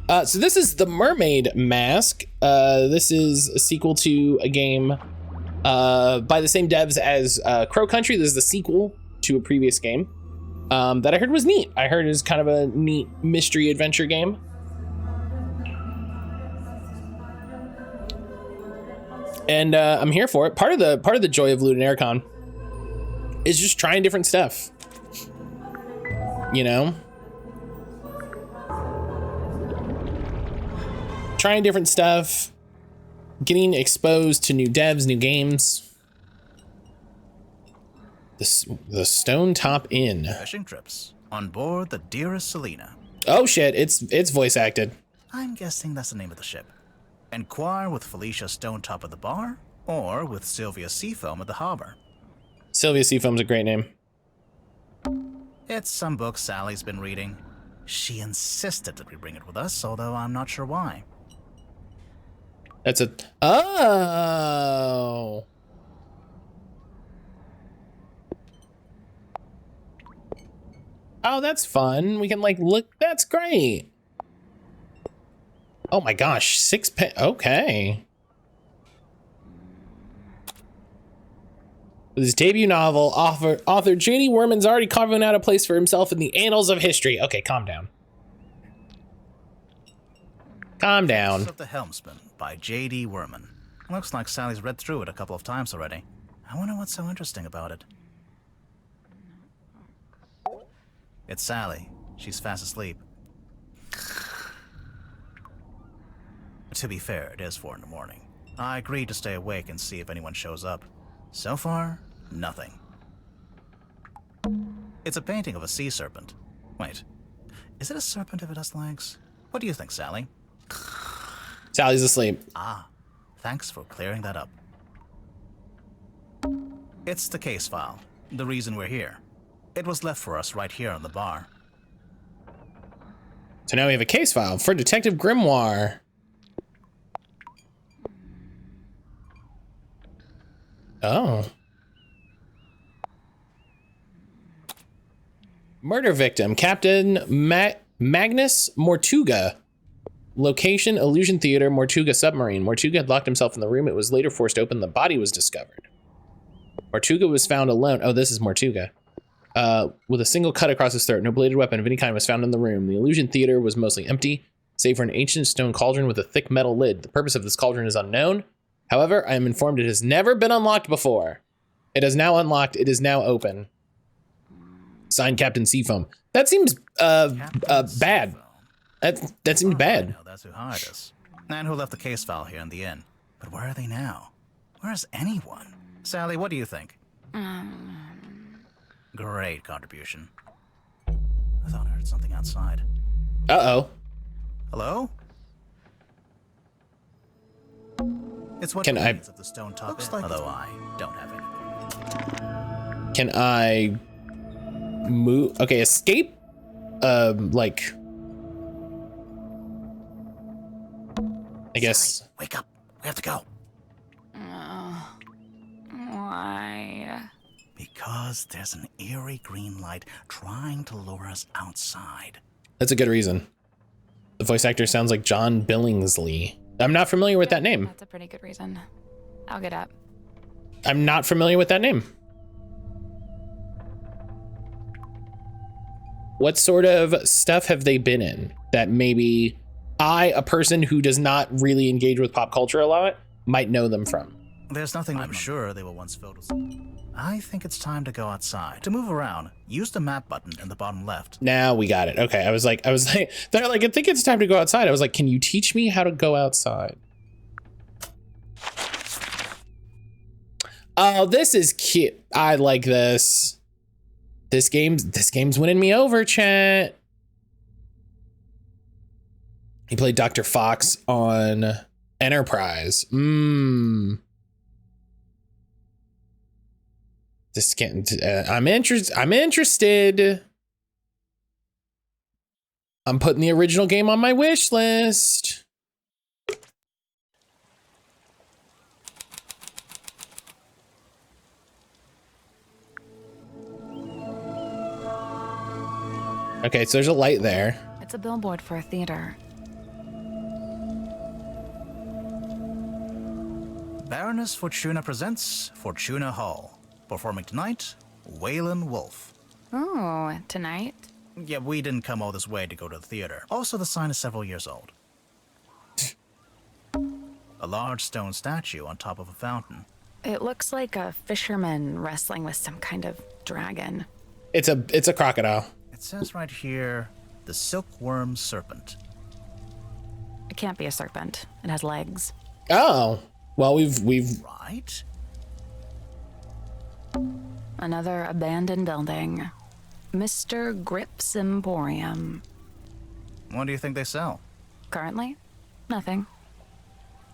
So this is the Mermaid Mask. This is a sequel to a game by the same devs as Crow Country. This is the sequel to a previous game that I heard was neat. I heard is kind of a neat mystery adventure game. And I'm here for it. Part of the joy of LudoNarraCon is just trying different stuff. You know? Trying different stuff, getting exposed to new devs, new games. The Stone Top Inn. Fishing trips on board the Dearest Selena. Oh shit, it's voice acted. I'm guessing that's the name of the ship. Inquire with Felicia Stonetop at the bar, or with Sylvia Seafoam at the harbor. Sylvia Seafoam's a great name. It's some book Sally's been reading. She insisted that we bring it with us, although I'm not sure why. That's a... Oh. Oh, that's fun. We can like look. That's great. Oh my gosh, okay. With his debut novel, author J.D. Worman's already carving out a place for himself in the annals of history. Okay, calm down. Calm down. Of the Helmsman by J.D. Worman. Looks like Sally's read through it a couple of times already. I wonder what's so interesting about it. It's Sally. She's fast asleep. To be fair, it is 4 in the morning. I agreed to stay awake and see if anyone shows up. So far, nothing. It's a painting of a sea serpent. Wait, is it a serpent if it has legs? What do you think, Sally? Sally's asleep. Ah, thanks for clearing that up. It's the case file, the reason we're here. It was left for us right here on the bar. So now we have a case file for Detective Grimoire. Oh. Murder victim, Captain Magnus Mortuga. Location, Illusion Theater, Mortuga submarine. Mortuga had locked himself in the room. It was later forced open. The body was discovered. Mortuga was found alone. Oh, this is Mortuga. With a single cut across his throat. No bladed weapon of any kind was found in the room. The Illusion Theater was mostly empty, save for an ancient stone cauldron with a thick metal lid. The purpose of this cauldron is unknown. However, I am informed it has never been unlocked before. It is now unlocked. It is now open. Signed, Captain Seafoam. That seems bad. That seems bad. That's who hired us. And who left the case file here in the inn. But where are they now? Where is anyone? Sally, what do you think? Great contribution. I thought I heard something outside. Uh-oh. Hello? It's what Can I... of the stone top looks like, although I don't have anything. Can I move? Okay, escape. Like, I guess. Sally, wake up. We have to go. Why? Because there's an eerie green light trying to lure us outside. That's a good reason. The voice actor sounds like John Billingsley. I'm not familiar with that name. That's a pretty good reason. I'll get up. I'm not familiar with that name. What sort of stuff have they been in that maybe I, a person who does not really engage with pop culture a lot, might know them from? There's nothing. I'm sure they were once filled with. I think it's time to go outside. To move around, use the map button in the bottom left. Now we got it. Okay, I was like, they're like, I think it's time to go outside. I was like, can you teach me how to go outside? Oh, this is cute. I like this. This game's winning me over, chat. He played Dr. Fox on Enterprise. This can't. I'm interested. I'm putting the original game on my wish list. Okay, so there's a light there. It's a billboard for a theater. Baroness Fortuna presents Fortuna Hall. Performing tonight, Waylon Wolf. Oh, tonight? Yeah, we didn't come all this way to go to the theater. Also, the sign is several years old. A large stone statue on top of a fountain. It looks like a fisherman wrestling with some kind of dragon. It's a crocodile. It says right here, the silkworm serpent. It can't be a serpent. It has legs. Oh, well, we've Right? Another abandoned building. Mr. Grip's Emporium. What do you think they sell? Currently, nothing.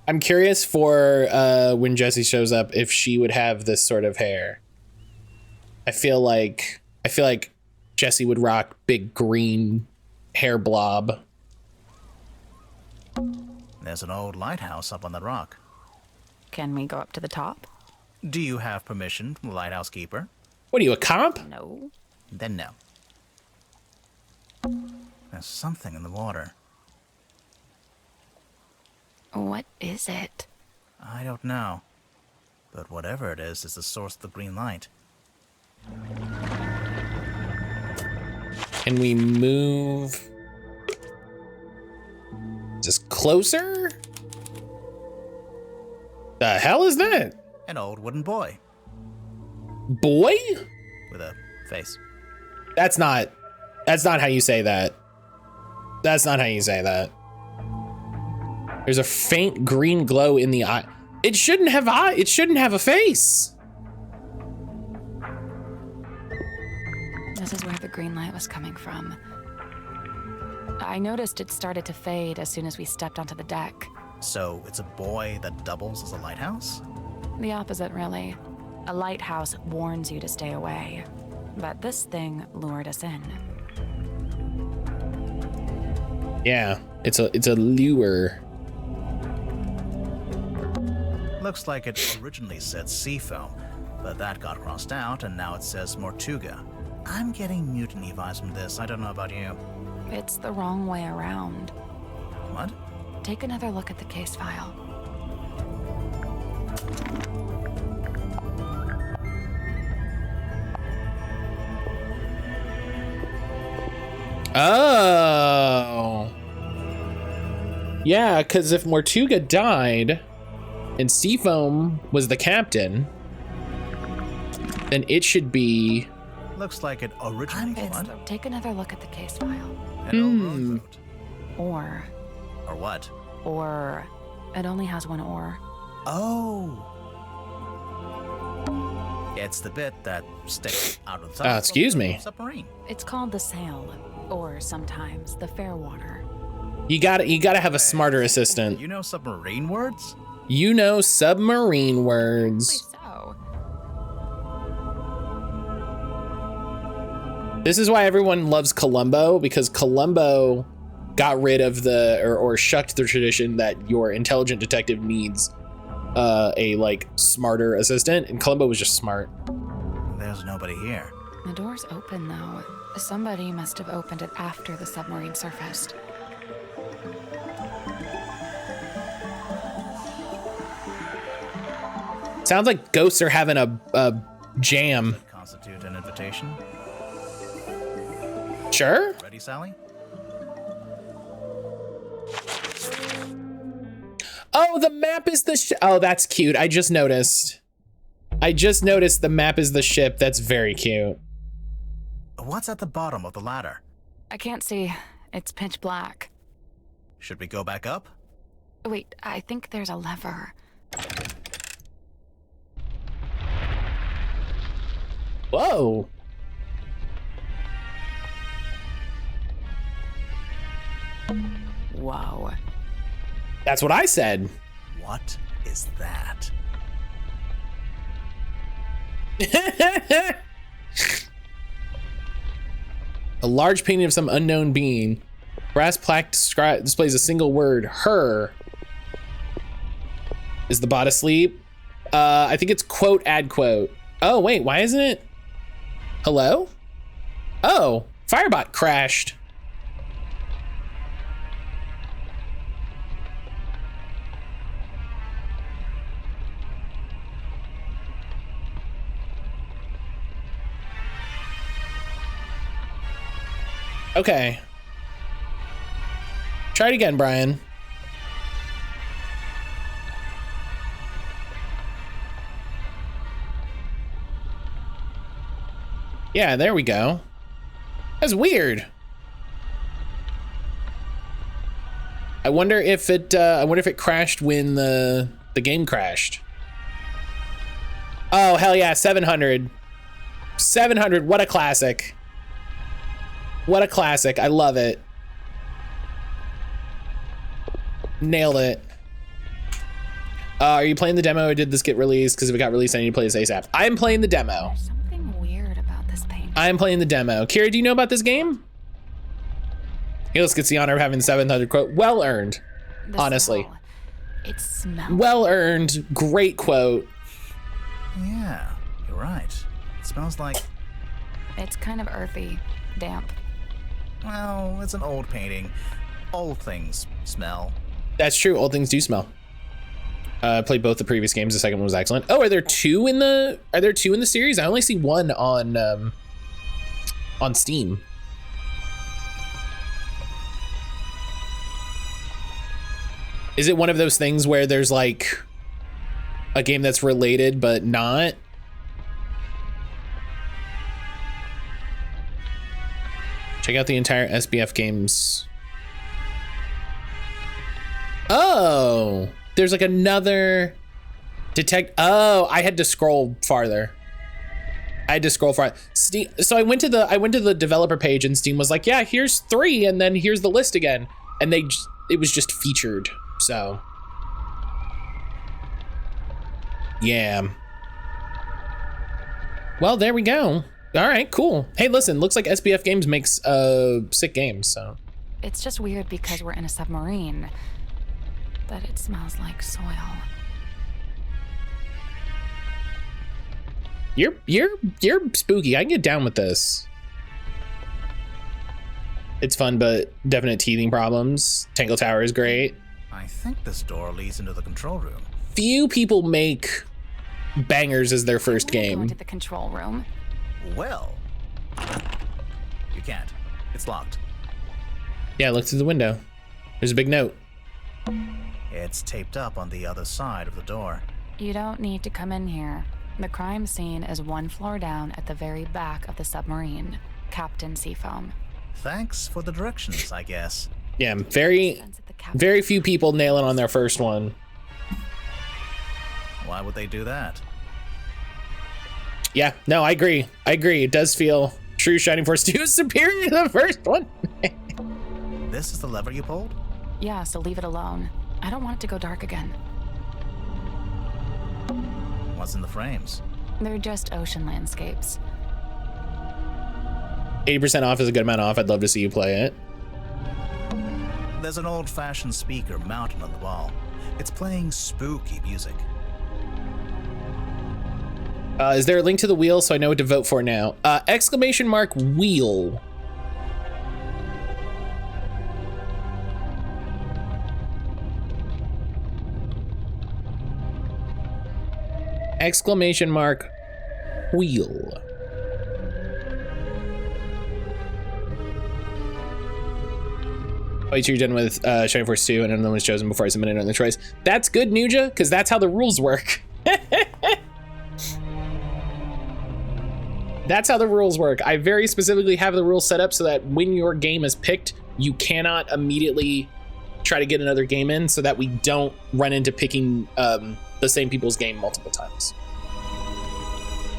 I'm curious for when Jessie shows up if she would have this sort of hair. I feel like Jessie would rock big green hair blob. There's an old lighthouse up on that rock. Can we go up to the top? Do you have permission from the lighthouse keeper? What are you, a comp? No. Then no. There's something in the water. What is it? I don't know. But whatever it is the source of the green light. Can we move just closer? The hell is that? An old wooden boy Boy? with a face. That's not how you say that. That's not how you say that. There's a faint green glow in the eye. It shouldn't have eye. It shouldn't have a face. This is where the green light was coming from. I noticed it started to fade as soon as we stepped onto the deck. So it's a boy that doubles as a lighthouse? The opposite, really. A lighthouse warns you to stay away. But this thing lured us in. Yeah, it's a lure. Looks like it originally said Seafoam, but that got crossed out and now it says Mortuga. I'm getting mutiny vibes from this, I don't know about you. It's the wrong way around. What? Take another look at the case file. Oh. Yeah, because if Mortuga died and Seafoam was the captain, then it should be... Looks like it originally what? Take another look at the case file. An old road route. Or Or what? It only has one or. Oh. It's the bit that sticks out of the top excuse of the me. Submarine. It's called the sail, or sometimes the fair water. You gotta have a smarter assistant. You know submarine words? You know submarine words. So, This is why everyone loves Columbo, because Columbo got rid of or shucked the tradition that your intelligent detective needs a like smarter assistant, and Columbo was just smart. There's nobody here. the door's open though. Somebody must have opened it after the submarine surfaced. Sounds like ghosts are having a jam. Constitute an invitation. Sure. Ready, Sally? Oh, the map is the oh, that's cute. I just noticed the map is the ship. That's very cute. What's at the bottom of the ladder? I can't see. It's pitch black. Should we go back up? Wait, I think there's a lever. Whoa. Whoa. That's what I said. What is that? A large painting of some unknown being. Brass plaque displays a single word, her. Is the bot asleep? I think it's quote, add quote. Oh, wait, why isn't it? Hello? Oh, Firebot crashed. Okay. Try it again, Brian. Yeah, there we go. That's weird. I wonder if it crashed when the game crashed. Oh, hell yeah, 700. 700, what a classic. What a classic, I love it. Nailed it. Are you playing the demo or did this get released? Because if it got released, I need to play this ASAP. I'm playing the demo. There's something weird about this painting. I'm playing the demo. Kira, do you know about this game? Helis gets the honor of having the 700 quote. Well earned, honestly. Smell. It smells. Well earned, great quote. Yeah, you're right. It smells like, It's kind of earthy, damp. well, it's an old painting. Old things smell. That's true, old things do smell. Played both the previous games, the second one was excellent. Oh, are there two in the series? I only see one on Steam. Is it one of those things where there's like a game that's related but not? Check out the entire SBF games. Oh, there's like another oh, I had to scroll farther. Steam, so I went to the developer page and Steam was like, yeah, here's 3 and then here's the list again. And it was just featured. So yeah. Well, there we go. All right, cool. Hey, listen, looks like SBF Games makes sick games, so. It's just weird because we're in a submarine, that it smells like soil. You're spooky. I can get down with this. It's fun, but definite teething problems. Tangle Tower is great. I think this door leads into the control room. Few people make bangers as their first Go game. into the control room. Well, you can't. It's locked. Yeah, look through the window. There's a big note. It's taped up on the other side of the door. You don't need to come in here. The crime scene is 1 floor down at the very back of the submarine. Captain Seafoam. Thanks for the directions, I guess. Yeah, very few people nail it on their first one. Why would they do that? Yeah, no, I agree. It does feel true Shining Force 2 is superior to the first one. This is the lever you pulled? Yeah, so leave it alone. I don't want it to go dark again. What's in the frames? They're just ocean landscapes. 80% off is a good amount off. I'd love to see you play it. There's an old-fashioned speaker mounted on the wall. It's playing spooky music. Is there a link to the wheel so I know what to vote for now? Exclamation mark wheel. Exclamation mark wheel. Wait till you're done with Shining Force 2 and another one was chosen before I submit another choice. That's good, Nuja, because that's how the rules work. That's how the rules work. I very specifically have the rules set up so that when your game is picked, you cannot immediately try to get another game in so that we don't run into picking the same people's game multiple times.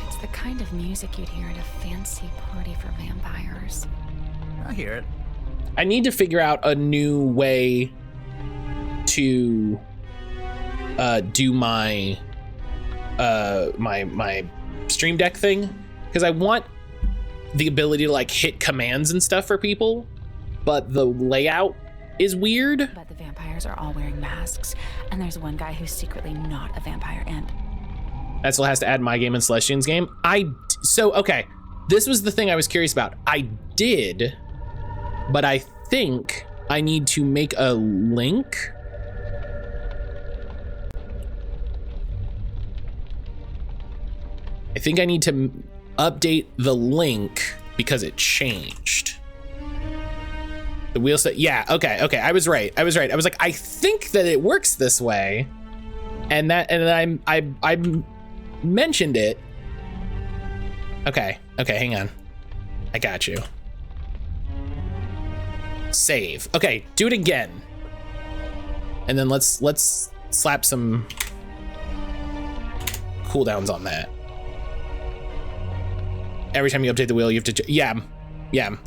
It's the kind of music you'd hear at a fancy party for vampires. I hear it. I need to figure out a new way to do my my Stream Deck thing, because I want the ability to like hit commands and stuff for people, but the layout is weird. But the vampires are all wearing masks, and there's one guy who's secretly not a vampire and That still has to add my game and Celestian's game. Okay, this was the thing I was curious about. I did, but I think I need to make a link. I think I need to update the link because it changed. The wheel set, yeah, okay, I was right. I was like, I think that it works this way. And I mentioned it. Okay, hang on. I got you. Save. Okay, do it again. And then let's slap some cooldowns on that. Every time you update the wheel, you have to, yeah.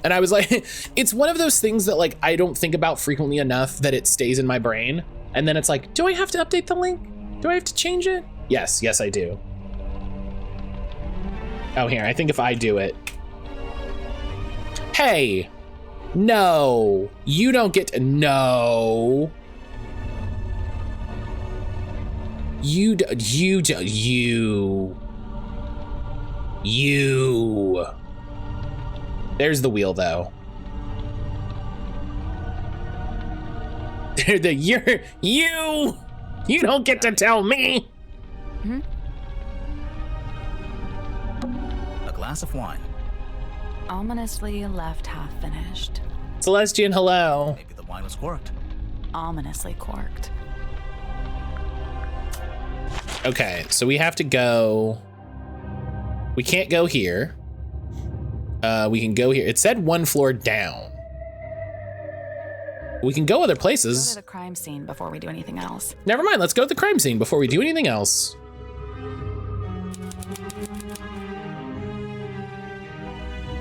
And I was like, it's one of those things that like, I don't think about frequently enough that it stays in my brain. And then it's like, do I have to update the link? Do I have to change it? Yes, I do. Oh, here, I think if I do it. Hey, no, you don't get to, no. You. There's the wheel, though. You don't get to tell me. Hmm? A glass of wine. Ominously left half finished. Celestian, hello. Maybe the wine was corked. Ominously corked. Okay, so we have to go. We can't go here. We can go here. It said 1 floor down. We can go other places. Go to the crime scene before we do anything else. Never mind, let's go to the crime scene before we do anything else.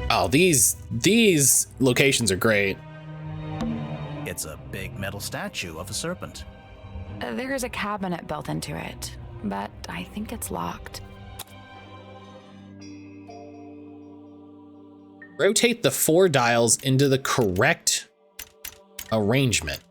Oh, these locations are great. It's a big metal statue of a serpent. There's a cabinet built into it, but I think it's locked. Rotate the 4 dials into the correct arrangement.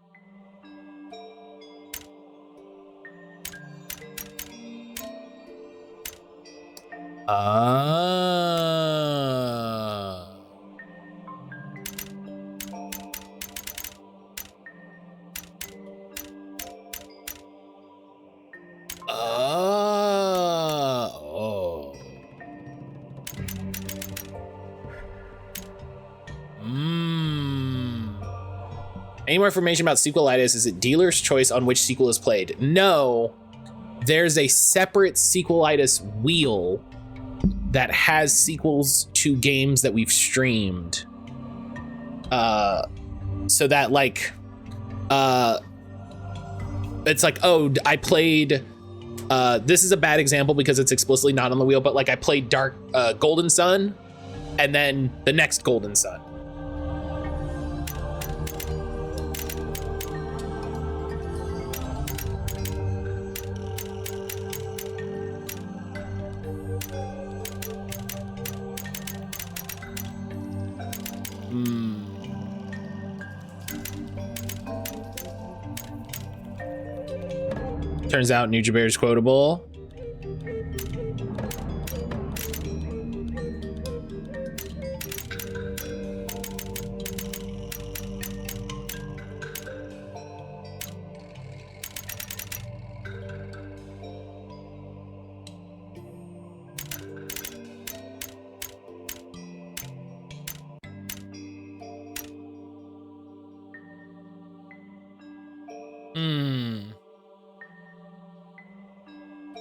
Any more information about sequelitis? Is it dealer's choice on which sequel is played? No, there's a separate sequelitis wheel that has sequels to games that we've streamed. So that like, it's like, oh, I played, this is a bad example because it's explicitly not on the wheel, but like I played Golden Sun and then the next Golden Sun. Turns out Nujabear is quotable.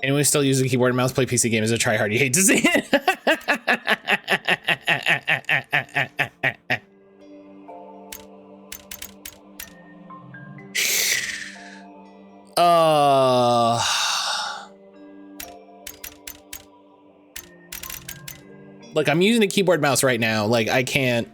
Anyone still using keyboard and mouse play PC games is a tryhard. You hate to see it. Look, I'm using a keyboard mouse right now. Like, I can't.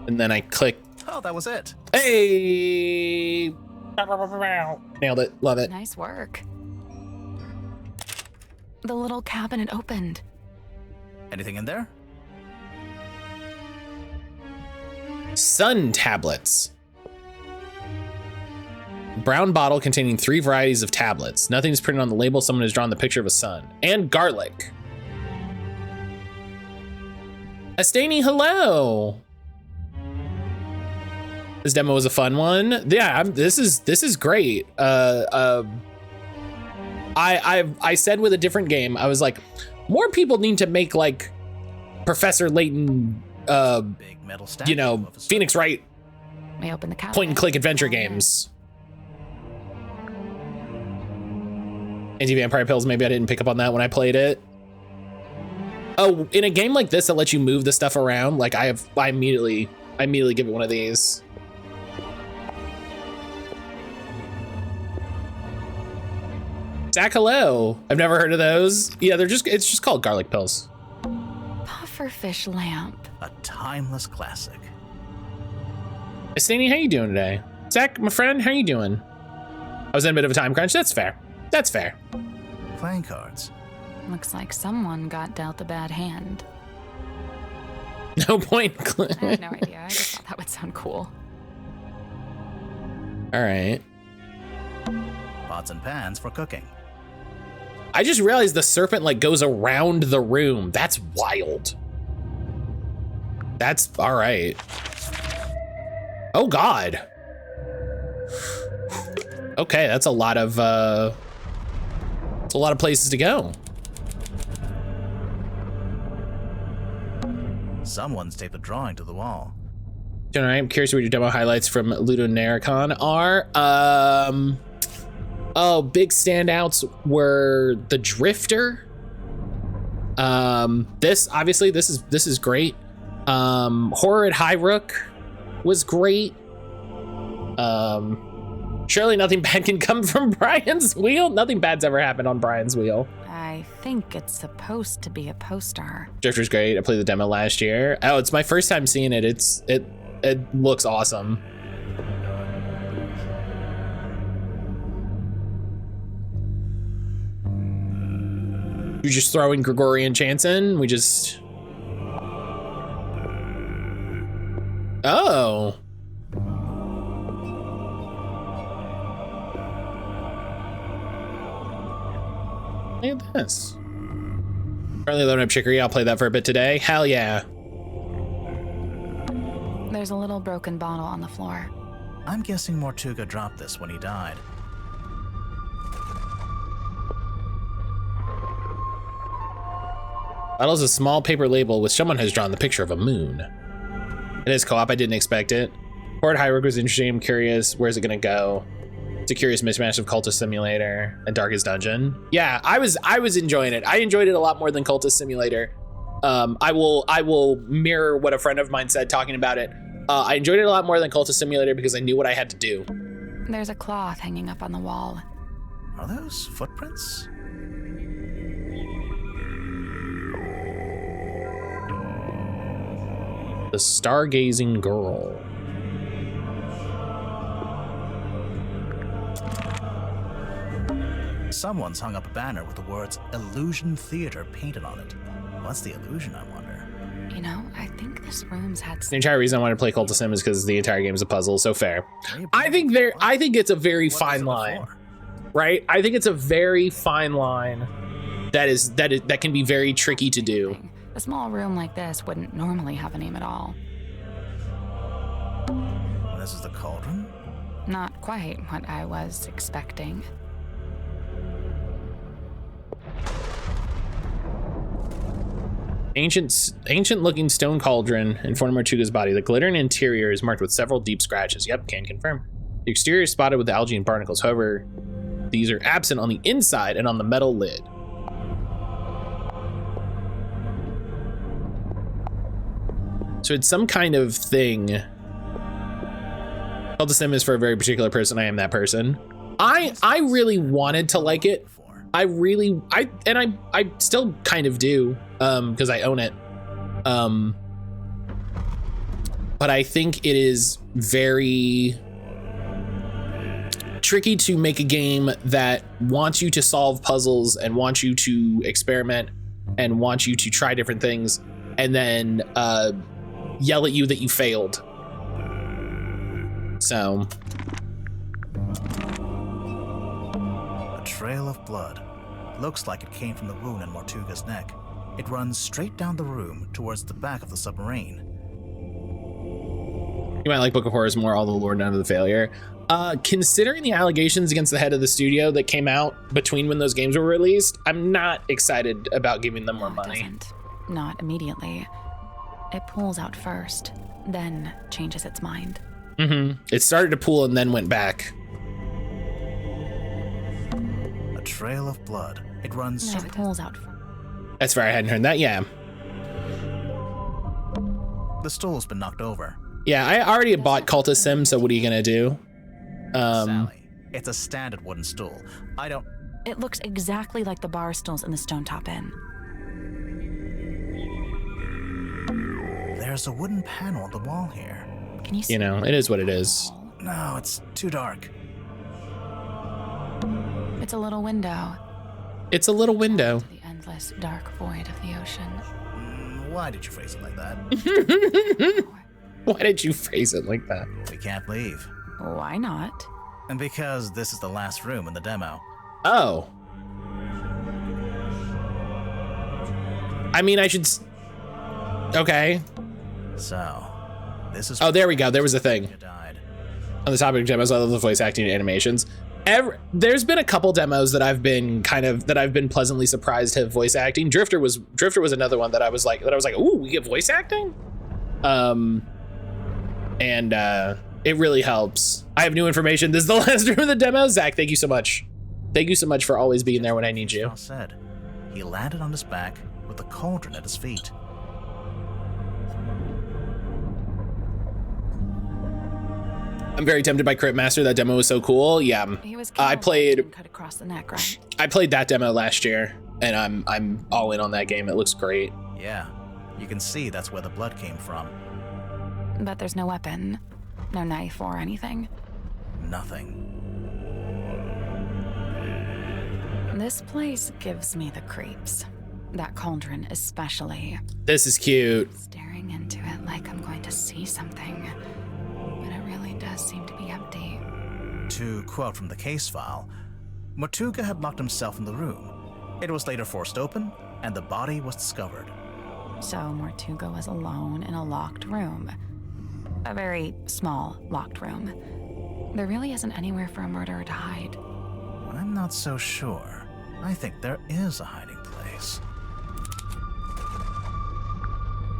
And then I click. Oh, that was it. Hey! Nailed it. Love it. Nice work. The little cabinet opened. Anything in there? Sun tablets. Brown bottle containing 3 varieties of tablets. Nothing is printed on the label. Someone has drawn the picture of a sun. And garlic. Astani, hello. This demo was a fun one. Yeah, this is great. I said with a different game, I was like, more people need to make like Professor Layton, Big metal statue you know, of a Phoenix Wright We open the cabinet. point and click adventure games. Anti-vampire pills, maybe I didn't pick up on that when I played it. Oh, in a game like this that lets you move the stuff around, like I immediately give it one of these. Zach, hello. I've never heard of those. Yeah, it's just called garlic pills. Pufferfish lamp. A timeless classic. Staney, how you doing today? Zach, my friend, how you doing? I was in a bit of a time crunch. That's fair. That's fair. Playing cards. Looks like someone got dealt a bad hand. No point. I have no idea. I just thought that would sound cool. All right. Pots and pans for cooking. I just realized the serpent like goes around the room. That's wild. That's all right. Oh God. Okay, that's a lot of places to go. Someone's taped a drawing to the wall. All right, I'm curious what your demo highlights from LudoNarraCon are. Oh, big standouts were the Drifter. This is great. Horror at High Rook was great. Surely nothing bad can come from Brian's Wheel. Nothing bad's ever happened on Brian's Wheel. I think it's supposed to be a poster. Drifter's great. I played the demo last year. Oh, it's my first time seeing it. It looks awesome. You just throw in Gregorian chants in. We just. Oh. Look at this. Currently loading up Chicory. I'll play that for a bit today. Hell yeah. There's a little broken bottle on the floor. I'm guessing Mortuga dropped this when he died. Bottle's a small paper label with someone has drawn the picture of a moon. It is co-op. I didn't expect it. Horde High Rook was interesting. I'm curious. Where's it gonna go? It's a curious mismatch of Cultist Simulator and Darkest Dungeon. Yeah, I was enjoying it. I enjoyed it a lot more than Cultist Simulator. I will mirror what a friend of mine said talking about it. I enjoyed it a lot more than Cultist Simulator because I knew what I had to do. There's a cloth hanging up on the wall. Are those footprints? The Stargazing Girl. Someone's hung up a banner with the words Illusion Theater painted on it. What's the illusion, I wonder? You know, I think this room's had The entire reason I wanted to play Cult of Sim is because the entire game is a puzzle, so fair. I think it's a very fine line, right? I think it's a very fine line that can be very tricky to do. A small room like this wouldn't normally have a name at all. This is the cauldron? Not quite what I was expecting. Ancient looking stone cauldron in front of Mortuga's body. The glittering interior is marked with several deep scratches. Yep, can confirm. The exterior is spotted with algae and barnacles. However, these are absent on the inside and on the metal lid. So it's some kind of thing. Cult of Sim is for a very particular person. I am that person. I really wanted to like it. I still kind of do, because I own it. But I think it is very tricky to make a game that wants you to solve puzzles and wants you to experiment and wants you to try different things and then yell at you that you failed. So. A trail of blood. Looks like it came from the wound in Mortuga's neck. It runs straight down the room towards the back of the submarine. You might like Book of Horrors more, all the lore, none of the failure. Considering the allegations against the head of the studio that came out between when those games were released, I'm not excited about giving them more money. It doesn't. Not immediately. It pulls out first, then changes its mind. It started to pool and then went back. A trail of blood. It runs. No, it pulls out first. That's fair, I hadn't heard that, yeah. The stool's been knocked over. Yeah, I already bought Cultist Sim, so what are you gonna do? Sally, it's a standard wooden stool. I don't. It looks exactly like the bar stools in the Stone Top Inn. There's a wooden panel on the wall here. Can you see? You know, it is what it is. No, it's too dark. It's a little window. It's a little window. To the endless dark void of the ocean. Why did you phrase it like that? Why did you phrase it like that? We can't leave. Why not? And because this is the last room in the demo. Oh. I mean, I should... Okay. So, this is... Oh, there we go. There was a thing. You died. On the topic of demos, I love the voice acting and animations. There's been a couple demos that I've been pleasantly surprised have voice acting. Drifter was another one that I was like, ooh, we get voice acting? It really helps. I have new information. This is the last room of the demo. Zach, thank you so much. Thank you so much for always being there when I need you. Said. He landed on his back with the cauldron at his feet. I'm very tempted by Crypt Master. That demo was so cool. Yeah, He was I played. cut across the neck, right? I played that demo last year, and I'm all in on that game. It looks great. Yeah, you can see that's where the blood came from. But there's no weapon, no knife or anything. Nothing. This place gives me the creeps. That cauldron especially. This is cute. Staring into it like I'm going to see something. But it really does seem to be empty. To quote from the case file, Mortuga had locked himself in the room. It was later forced open, and the body was discovered. So Mortuga was alone in a locked room. A very small locked room. There really isn't anywhere for a murderer to hide. I'm not so sure. I think there is a hiding place.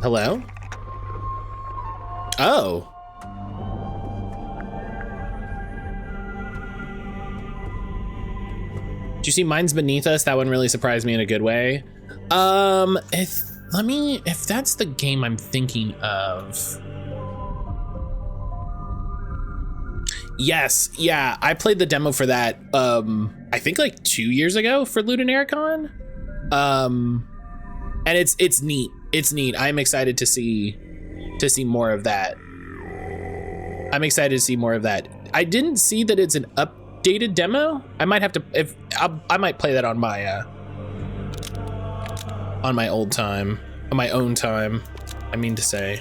Hello? Oh. Did you see Mine's Beneath Us? That one really surprised me in a good way. If that's the game I'm thinking of. Yes, yeah, I played the demo for that, I think like 2 years ago for LudoNarraCon. And it's neat. It's neat. I'm excited to see more of that. I'm excited to see more of that. I didn't see that it's an updated demo. I might have to, I might play that on my old time, on my own time, I mean to say.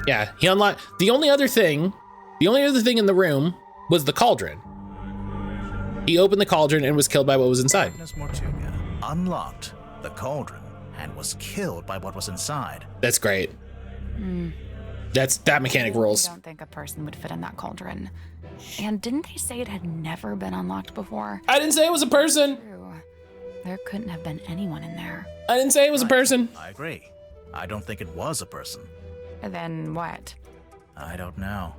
Yeah, he unlocked, the only other thing in the room was the cauldron. He opened the cauldron and was killed by what was inside. Magnus Mortuga unlocked the cauldron and was killed by what was inside. That's great. That mechanic rules. I don't think a person would fit in that cauldron. And didn't they say it had never been unlocked before? I didn't say it was a person. True. There couldn't have been anyone in there. I didn't say it was a person. I agree. I don't think it was a person. Then what? I don't know.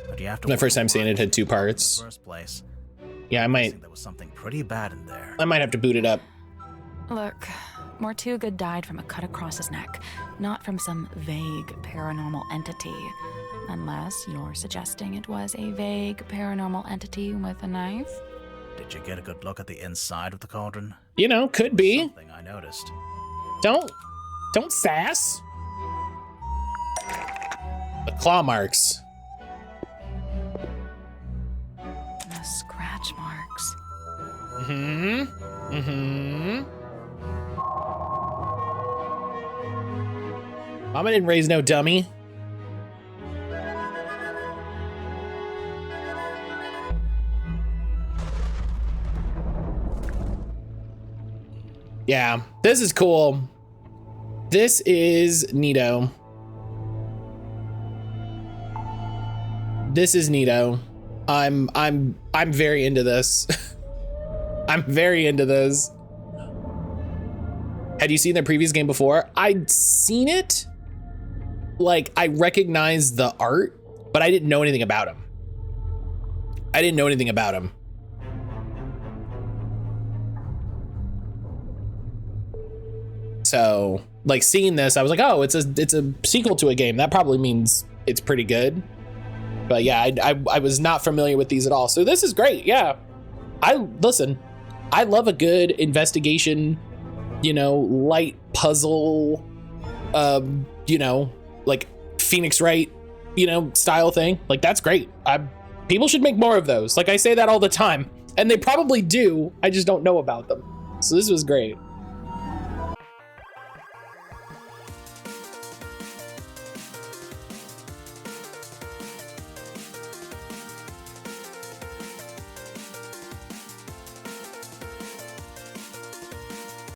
But you have to. My first time seeing it had 2 parts. First place. Yeah, I might There was something pretty bad in there. have to boot it up. Look, Mortuga died from a cut across his neck, not from some vague paranormal entity. Unless you're suggesting it was a vague paranormal entity with a knife? Did you get a good look at the inside of the cauldron? You know, could be. Something I noticed. Don't sass. The claw marks. The scratch marks. Mama didn't raise no dummy. Yeah, this is cool. This is neato. This is neato. I'm very into this. I'm very into this. Had you seen the previous game before? I'd seen it. Like, I recognized the art, but I didn't know anything about him. I didn't know anything about him. So, like, seeing this, I was like, oh, it's a sequel to a game. That probably means it's pretty good. But yeah, I was not familiar with these at all. So this is great. Yeah. Listen, I love a good investigation, you know, light puzzle, you know, like Phoenix Wright, you know, style thing. Like, that's great. People should make more of those. Like, I say that all the time, and they probably do. I just don't know about them. So this was great.